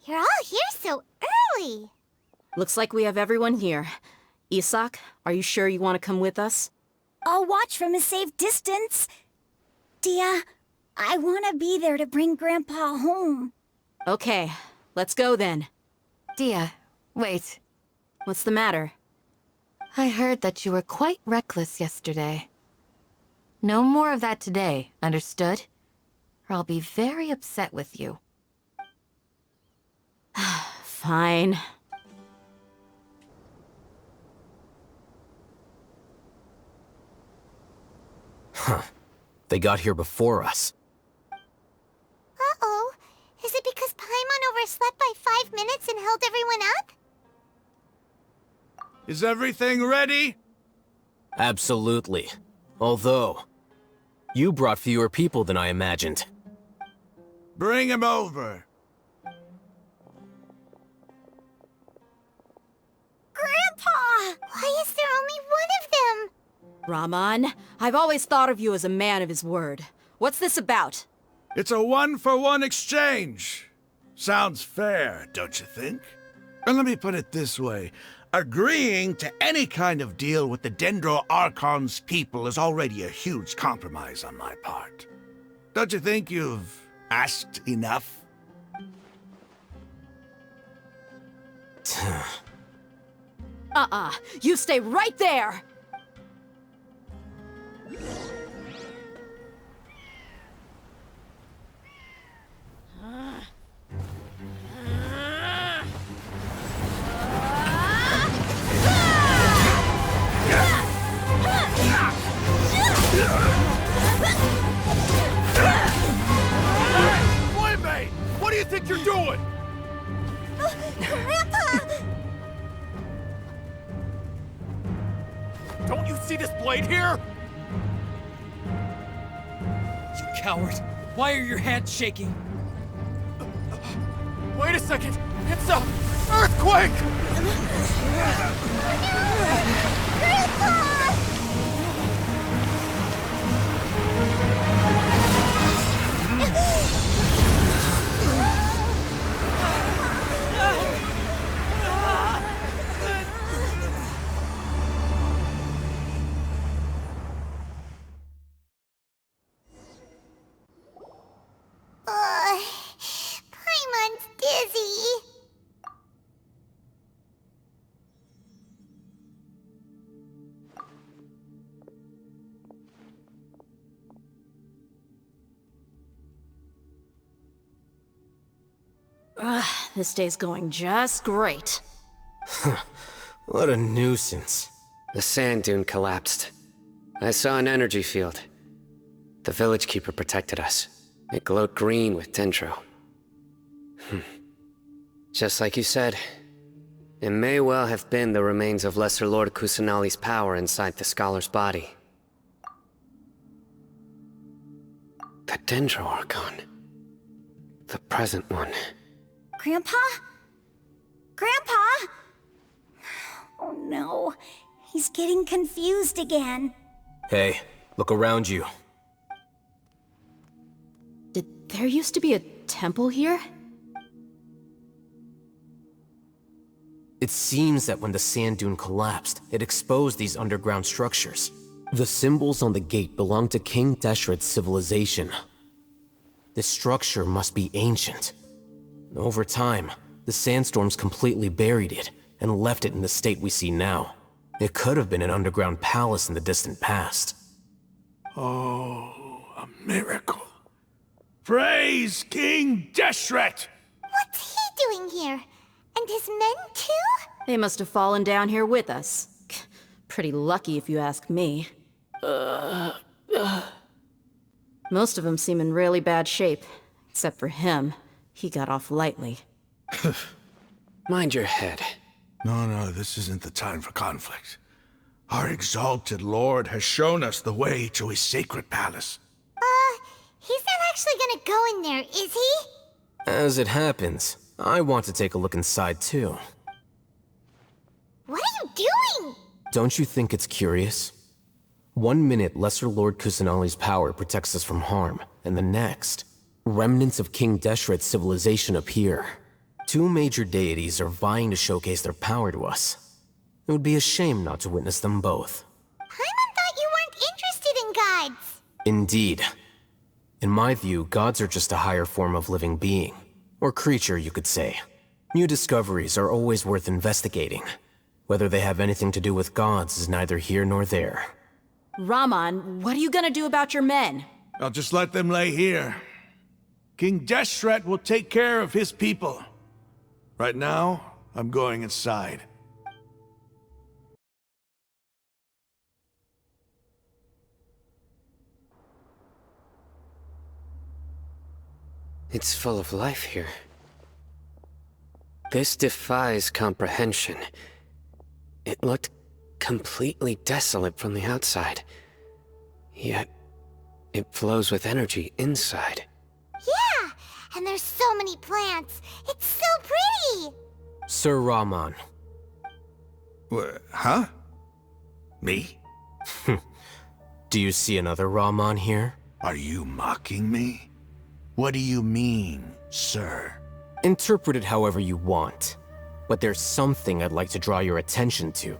You're all here so early. Looks like we have everyone here. Isak, are you sure you want to come with us? I'll watch from a safe distance. Dia, I want to be there to bring Grandpa home. Okay, let's go then. Dia, wait. What's the matter? I heard that you were quite reckless yesterday. No more of that today, understood? Or I'll be very upset with you. Fine. Huh. They got here before us. Uh-oh. Is it because Paimon overslept by 5 minutes and held everyone up? Is everything ready? Absolutely. Although, you brought fewer people than I imagined. Bring him over. Grandpa! Why is there only one of them? Rahman, I've always thought of you as a man of his word. What's this about? It's a one-for-one exchange. Sounds fair, don't you think? And let me put it this way. Agreeing to any kind of deal with the Dendro Archon's people is already a huge compromise on my part. Don't you think you've asked enough? You stay right there! Playmate! What do you think you're doing? Grandpa! Don't you see this blade here? You coward! Why are your hands shaking? Wait a second! It's a earthquake! Paimon's dizzy. This day's going just great. What a nuisance. The sand dune collapsed. I saw an energy field. The village keeper protected us. It glowed green with dendro. Just like you said, it may well have been the remains of Lesser Lord Kusanali's power inside the scholar's body. The Dendro Archon. The present one. Grandpa? Grandpa? Oh no, he's getting confused again. Hey, look around you. Did there used to be a temple here? It seems that when the sand dune collapsed, it exposed these underground structures. The symbols on the gate belong to King Deshret's civilization. This structure must be ancient. Over time, the sandstorms completely buried it and left it in the state we see now. It could have been an underground palace in the distant past. Oh, a miracle. Praise King Deshret! What's he doing here? And his men too? They must have fallen down here with us. Pretty lucky if you ask me. Most of them seem in really bad shape. Except for him. He got off lightly. Mind your head. No, this isn't the time for conflict. Our exalted lord has shown us the way to his sacred palace. He's not actually gonna go in there, is he? As it happens, I want to take a look inside too. What are you doing? Don't you think it's curious? 1 minute, Lesser Lord Kusanali's power protects us from harm, and the next, remnants of King Deshret's civilization appear. Two major deities are vying to showcase their power to us. It would be a shame not to witness them both. Paimon thought you weren't interested in gods. Indeed. In my view, gods are just a higher form of living being. Or creature, you could say. New discoveries are always worth investigating. Whether they have anything to do with gods is neither here nor there. Raman, what are you gonna do about your men? I'll just let them lay here. King Deshret will take care of his people. Right now, I'm going inside. It's full of life here. This defies comprehension. It looked completely desolate from the outside. Yet, it flows with energy inside. Yeah, and there's so many plants. It's so pretty. Sir Raman. Huh? Me? Do you see another Raman here? Are you mocking me? What do you mean, sir? Interpret it however you want, but there's something I'd like to draw your attention to.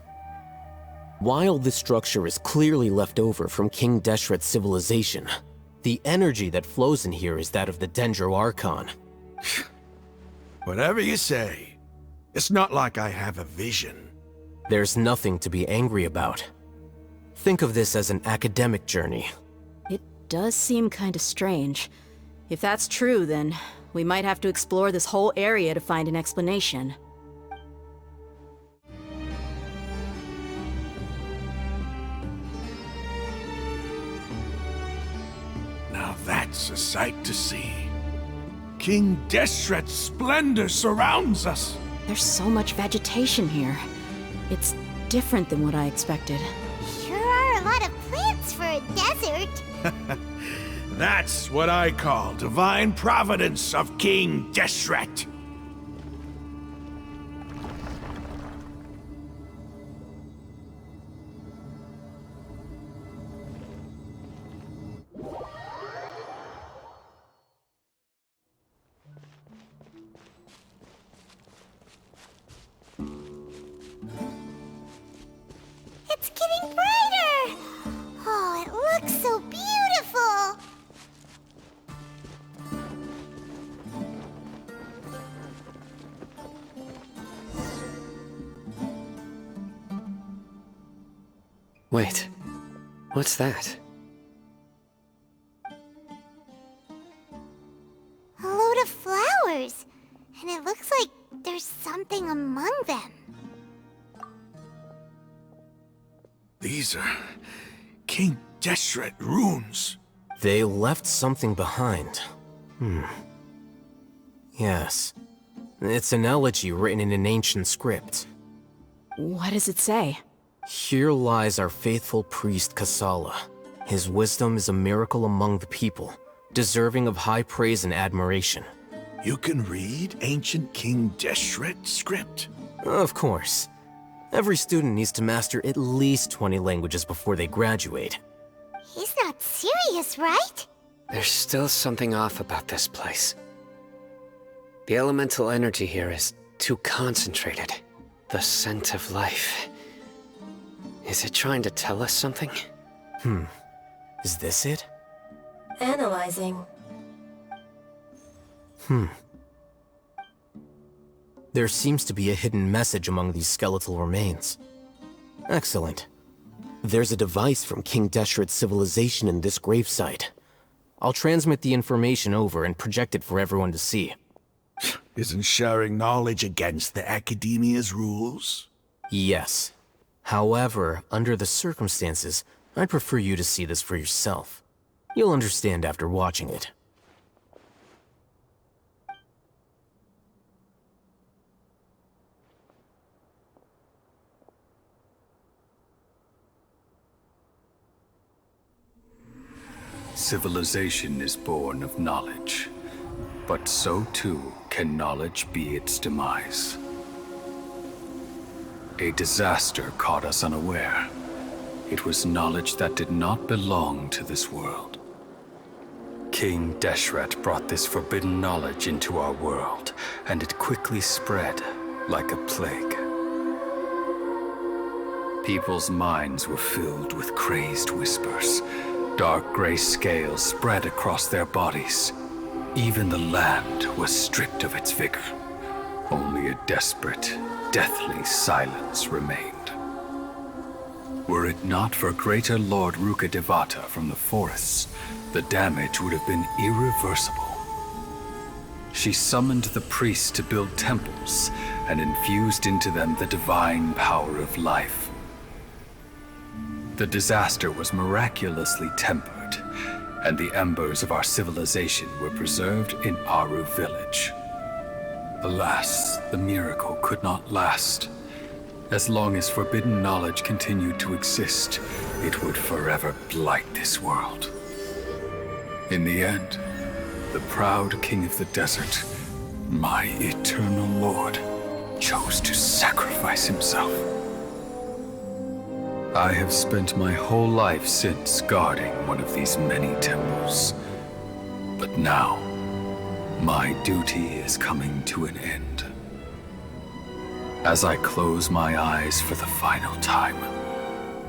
While this structure is clearly left over from King Deshret's civilization, the energy that flows in here is that of the Dendro Archon. Whatever you say. It's not like I have a vision. There's nothing to be angry about. Think of this as an academic journey. It does seem kinda strange. If that's true, then we might have to explore this whole area to find an explanation. Now that's a sight to see. King Deshret's splendor surrounds us. There's so much vegetation here. It's different than what I expected. Sure are a lot of plants for a desert. That's what I call divine providence of King Deshret. It's getting brighter. Oh, it looks so beautiful. Wait, what's that? A load of flowers. And it looks like there's something among them. These are King Deshret runes. They left something behind. Yes. It's an elegy written in an ancient script. What does it say? Here lies our faithful priest Kasala. His wisdom is a miracle among the people, deserving of high praise and admiration. You can read ancient King Deshret script? Of course. Every student needs to master at least 20 languages before they graduate. He's not serious, right? There's still something off about this place. The elemental energy here is too concentrated. The scent of life. Is it trying to tell us something? Is this it? Analyzing. There seems to be a hidden message among these skeletal remains. Excellent. There's a device from King Deshret's civilization in this gravesite. I'll transmit the information over and project it for everyone to see. Isn't sharing knowledge against the Academia's rules? Yes. However, under the circumstances, I'd prefer you to see this for yourself. You'll understand after watching it. Civilization is born of knowledge, but so too can knowledge be its demise. A disaster caught us unaware. It was knowledge that did not belong to this world. King Deshret brought this forbidden knowledge into our world, and it quickly spread like a plague. People's minds were filled with crazed whispers. Dark gray scales spread across their bodies. Even the land was stripped of its vigor. Only a desperate, deathly silence remained. Were it not for Greater Lord Rukkhadevata from the forests, the damage would have been irreversible. She summoned the priests to build temples and infused into them the divine power of life. The disaster was miraculously tempered, and the embers of our civilization were preserved in Aru village. Alas, the miracle could not last. As long as forbidden knowledge continued to exist, it would forever blight this world. In the end, the proud king of the desert, my eternal lord, chose to sacrifice himself. I have spent my whole life since guarding one of these many temples. But now, my duty is coming to an end. As I close my eyes for the final time,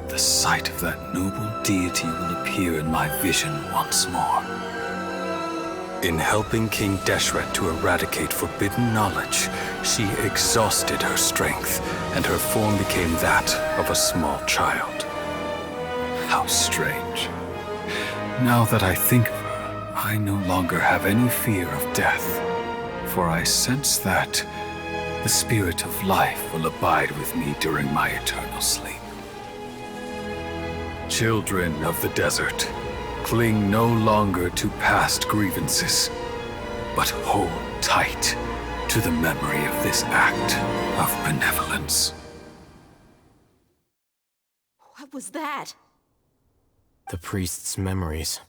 the sight of that noble deity will appear in my vision once more. In helping King Deshret to eradicate forbidden knowledge, she exhausted her strength, and her form became that of a small child. How strange. Now that I think of her, I no longer have any fear of death, for I sense that the spirit of life will abide with me during my eternal sleep. Children of the desert, cling no longer to past grievances, but hold tight to the memory of this act of benevolence. What was that? The priest's memories.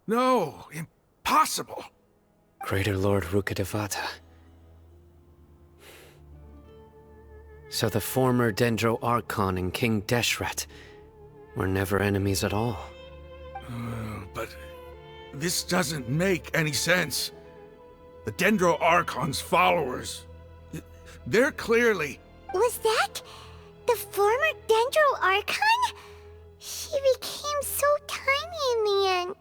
No, impossible. Greater Lord Rukkhadevata. So the former Dendro Archon and King Deshret were never enemies at all. But this doesn't make any sense. The Dendro Archon's followers, they're clearly... Was that the former Dendro Archon? She became so tiny in the end.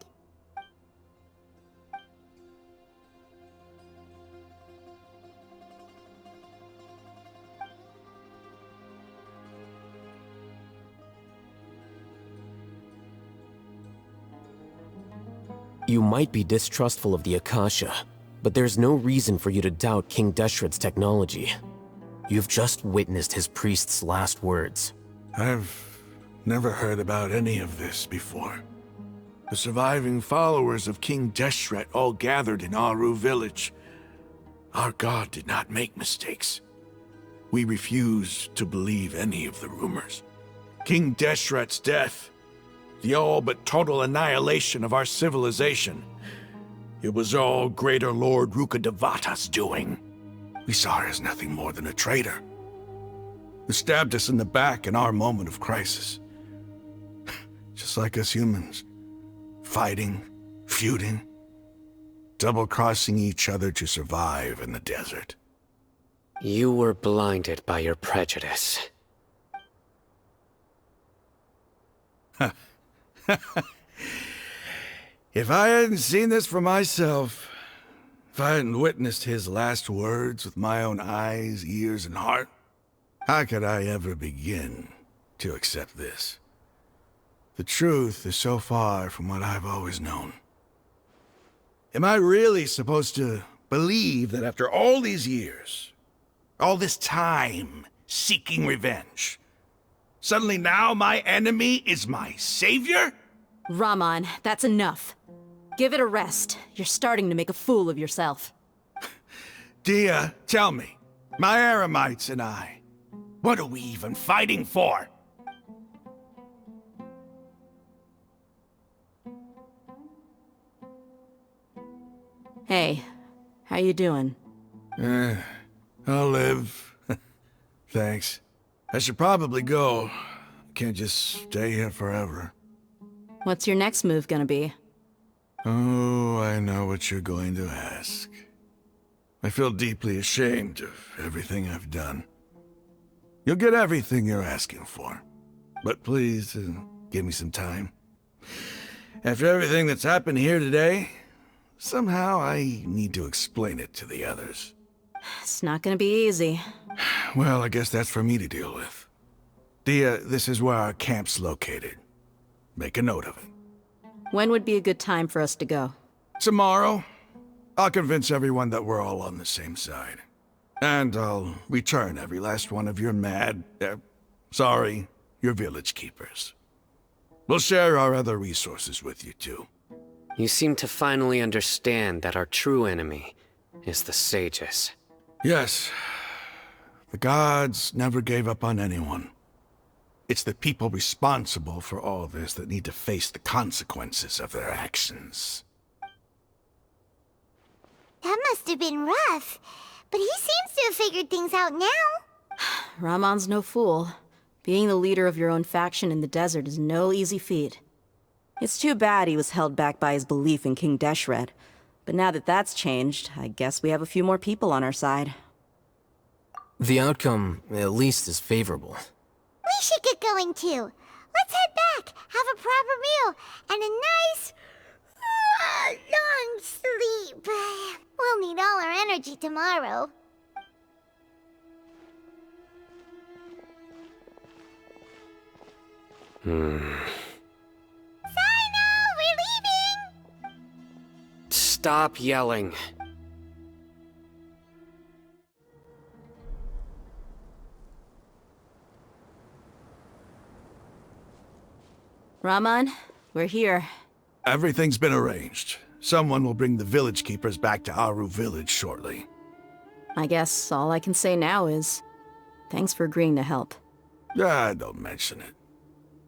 You might be distrustful of the Akasha, but there's no reason for you to doubt King Deshret's technology. You've just witnessed his priest's last words. I've never heard about any of this before. The surviving followers of King Deshret all gathered in Aru village. Our god did not make mistakes. We refused to believe any of the rumors. King Deshret's death, the all but total annihilation of our civilization. It was all Greater Lord Rukkhadevata's doing. We saw her as nothing more than a traitor, who stabbed us in the back in our moment of crisis. Just like us humans. Fighting, feuding, double-crossing each other to survive in the desert. You were blinded by your prejudice. If I hadn't seen this for myself, if I hadn't witnessed his last words with my own eyes, ears, and heart, how could I ever begin to accept this? The truth is so far from what I've always known. Am I really supposed to believe that after all these years, all this time seeking revenge, suddenly now my enemy is my savior? Raman, that's enough. Give it a rest. You're starting to make a fool of yourself. Dia, tell me, my Eremites and I, what are we even fighting for? Hey, how you doing? I'll live. Thanks. I should probably go. Can't just stay here forever. What's your next move gonna be? Oh, I know what you're going to ask. I feel deeply ashamed of everything I've done. You'll get everything you're asking for. But please, give me some time. After everything that's happened here today, somehow I need to explain it to the others. It's not gonna be easy. Well, I guess that's for me to deal with. Dia, this is where our camp's located. Make a note of it. When would be a good time for us to go? Tomorrow, I'll convince everyone that we're all on the same side. And I'll return every last one of your your village keepers. We'll share our other resources with you too. You seem to finally understand that our true enemy is the sages. Yes. The gods never gave up on anyone. It's the people responsible for all this that need to face the consequences of their actions. That must have been rough, but he seems to have figured things out now. Ramon's no fool. Being the leader of your own faction in the desert is no easy feat. It's too bad he was held back by his belief in King Deshret. But now that that's changed, I guess we have a few more people on our side. The outcome, at least, is favorable. We should get going too. Let's head back, have a proper meal, and a nice, long sleep. We'll need all our energy tomorrow. Sino, we're leaving! Stop yelling. Ramon, we're here. Everything's been arranged. Someone will bring the village keepers back to Aru village shortly. I guess all I can say now is, thanks for agreeing to help. Don't mention it.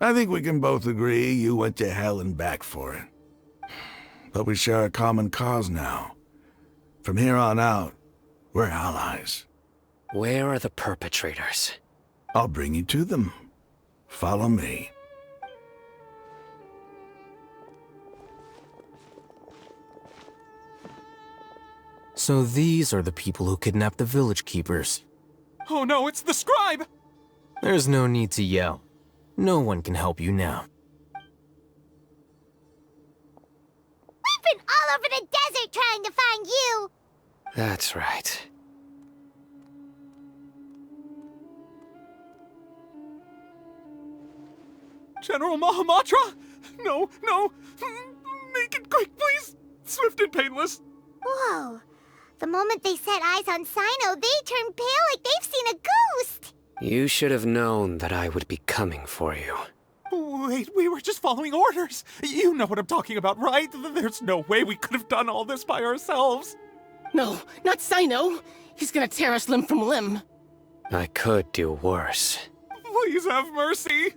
I think we can both agree you went to hell and back for it. But we share a common cause now. From here on out, we're allies. Where are the perpetrators? I'll bring you to them. Follow me. So these are the people who kidnapped the village keepers. Oh no, it's the scribe! There's no need to yell. No one can help you now. We've been all over the desert trying to find you! That's right. General Mahamatra? No, no! Make it quick, please! Swift and painless! Whoa. The moment they set eyes on Sino, they turned pale like they've seen a ghost! You should have known that I would be coming for you. Wait, we were just following orders. You know what I'm talking about, right? There's no way we could have done all this by ourselves. No, not Sino. He's gonna tear us limb from limb. I could do worse. Please have mercy.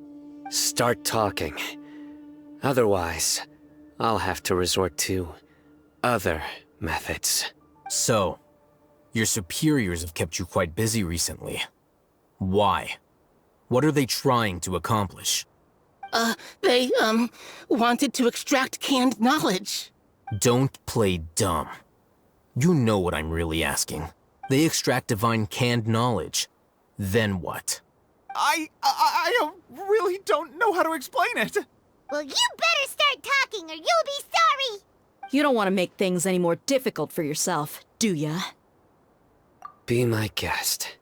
Start talking. Otherwise, I'll have to resort to other methods. So, your superiors have kept you quite busy recently. Why? What are they trying to accomplish? They wanted to extract canned knowledge. Don't play dumb. You know what I'm really asking. They extract divine canned knowledge. Then what? I really don't know how to explain it. Well, you better start talking or you'll be sorry! You don't want to make things any more difficult for yourself, do ya? Be my guest.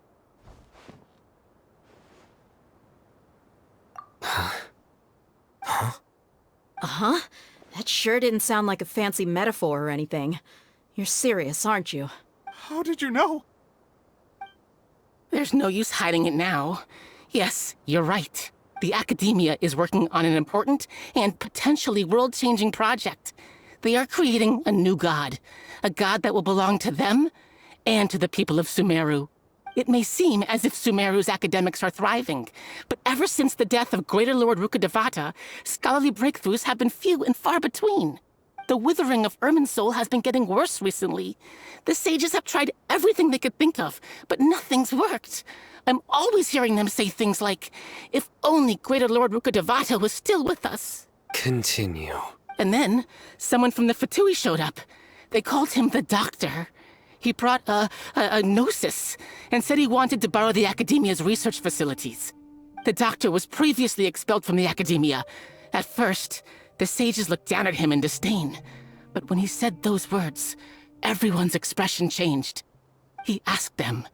Uh-huh. That sure didn't sound like a fancy metaphor or anything. You're serious, aren't you? How did you know? There's no use hiding it now. Yes, you're right. The Academia is working on an important and potentially world-changing project. They are creating a new god. A god that will belong to them and to the people of Sumeru. It may seem as if Sumeru's academics are thriving, but ever since the death of Greater Lord Rukkhadevata, scholarly breakthroughs have been few and far between. The withering of Irminsul has been getting worse recently. The sages have tried everything they could think of, but nothing's worked. I'm always hearing them say things like, if only Greater Lord Rukkhadevata was still with us. Continue. And then, someone from the Fatui showed up. They called him the Doctor. He brought a gnosis and said he wanted to borrow the Academia's research facilities. The Doctor was previously expelled from the Academia. At first, the sages looked down at him in disdain. But when he said those words, everyone's expression changed. He asked them,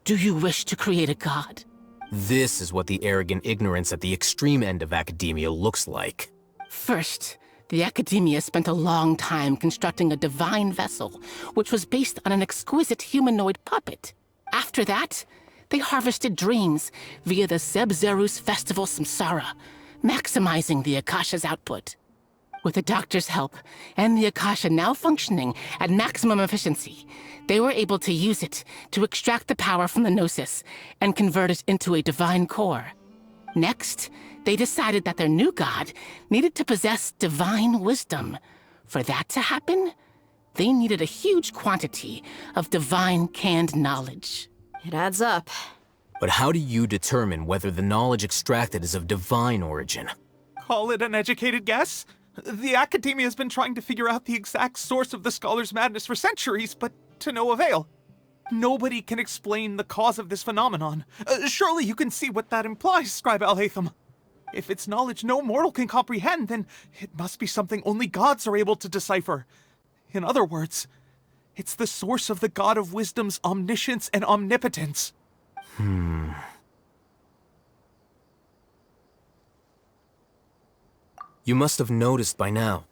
"Do you wish to create a god?" This is what the arrogant ignorance at the extreme end of academia looks like. First, the Academia spent a long time constructing a divine vessel, which was based on an exquisite humanoid puppet. After that, they harvested dreams via the Zeb-Zerus Festival Samsara, maximizing the Akasha's output. With the Doctor's help, and the Akasha now functioning at maximum efficiency, they were able to use it to extract the power from the Gnosis and convert it into a divine core. Next, they decided that their new god needed to possess divine wisdom. For that to happen, they needed a huge quantity of divine canned knowledge. It adds up. But how do you determine whether the knowledge extracted is of divine origin? Call it an educated guess? The Academia has been trying to figure out the exact source of the Scholar's madness for centuries, but to no avail. Nobody can explain the cause of this phenomenon. Surely you can see what that implies, Scribe Alhaitham. If it's knowledge no mortal can comprehend, then it must be something only gods are able to decipher. In other words, it's the source of the God of Wisdom's omniscience and omnipotence. You must have noticed by now.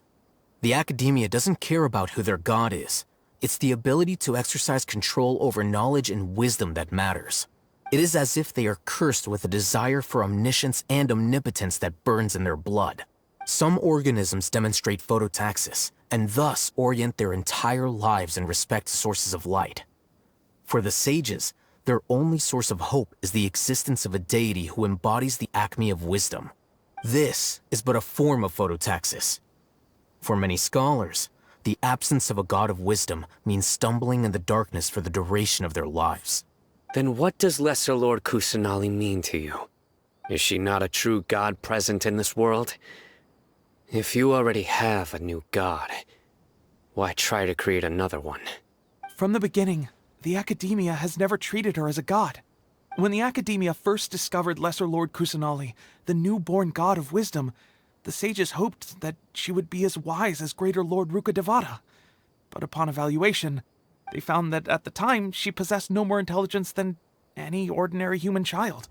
The Academia doesn't care about who their god is. It's the ability to exercise control over knowledge and wisdom that matters. It is as if they are cursed with a desire for omniscience and omnipotence that burns in their blood. Some organisms demonstrate phototaxis, and thus orient their entire lives in respect to sources of light. For the sages, their only source of hope is the existence of a deity who embodies the acme of wisdom. This is but a form of phototaxis. For many scholars, the absence of a god of wisdom means stumbling in the darkness for the duration of their lives. Then what does Lesser Lord Kusanali mean to you? Is she not a true god present in this world? If you already have a new god, why try to create another one? From the beginning, the Academia has never treated her as a god. When the Academia first discovered Lesser Lord Kusanali, the newborn god of wisdom, the sages hoped that she would be as wise as Greater Lord Rukkhadevata. But upon evaluation, they found that at the time she possessed no more intelligence than any ordinary human child.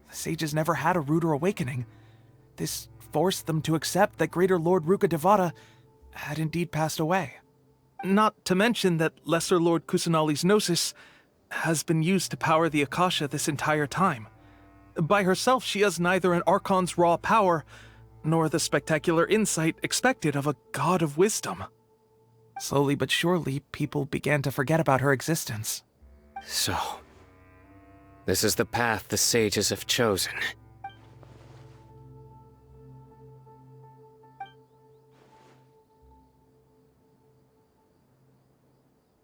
The sages never had a ruder awakening. This forced them to accept that Greater Lord Rukkhadevata had indeed passed away. Not to mention that Lesser Lord Kusanali's gnosis has been used to power the Akasha this entire time. By herself, she has neither an Archon's raw power, nor the spectacular insight expected of a god of wisdom. Slowly but surely, people began to forget about her existence. So, this is the path the sages have chosen.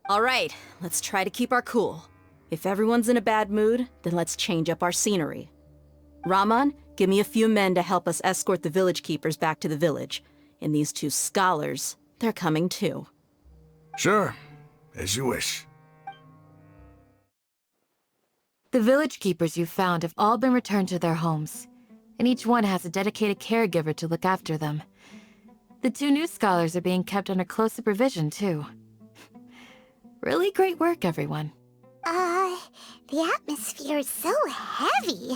All right, let's try to keep our cool. If everyone's in a bad mood, then let's change up our scenery. Rahman, give me a few men to help us escort the village keepers back to the village. And these two scholars, they're coming too. Sure, as you wish. The village keepers you found have all been returned to their homes, and each one has a dedicated caregiver to look after them. The two new scholars are being kept under close supervision, too. Really great work, everyone. The atmosphere is so heavy.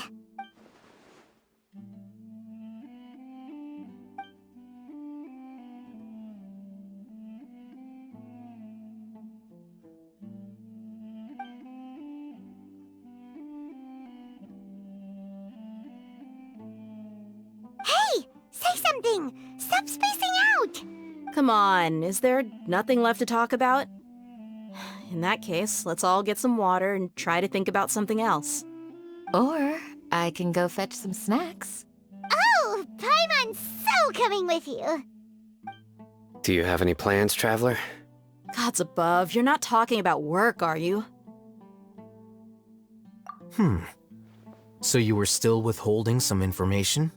Hey! Say something! Stop spacing out! Come on, is there nothing left to talk about? In that case, let's all get some water and try to think about something else. Or I can go fetch some snacks. Oh, Paimon's so coming with you. Do you have any plans, Traveler? Gods above, you're not talking about work, are you? So you were still withholding some information?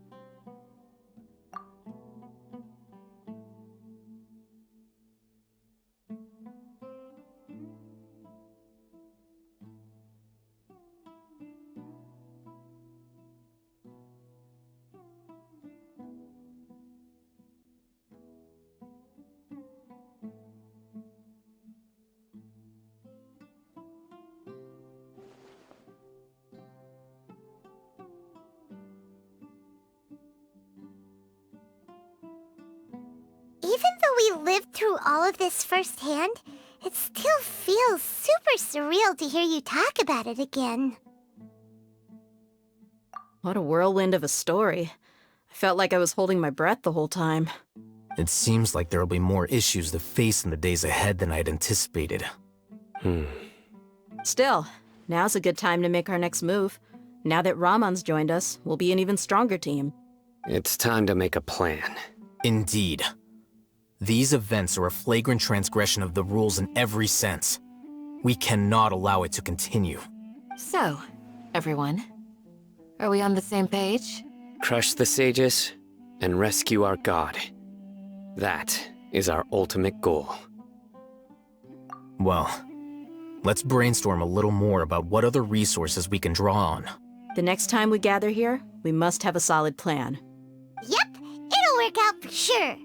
though we lived through all of this firsthand, it still feels super surreal to hear you talk about it again. What a whirlwind of a story. I felt like I was holding my breath the whole time. It seems like there'll be more issues to face in the days ahead than I'd anticipated. Still, now's a good time to make our next move. Now that Ramon's joined us, we'll be an even stronger team. It's time to make a plan. Indeed. These events are a flagrant transgression of the rules in every sense. We cannot allow it to continue. So, everyone, are we on the same page? Crush the sages and rescue our god. That is our ultimate goal. Well, let's brainstorm a little more about what other resources we can draw on. The next time we gather here, we must have a solid plan. Yep, it'll work out for sure.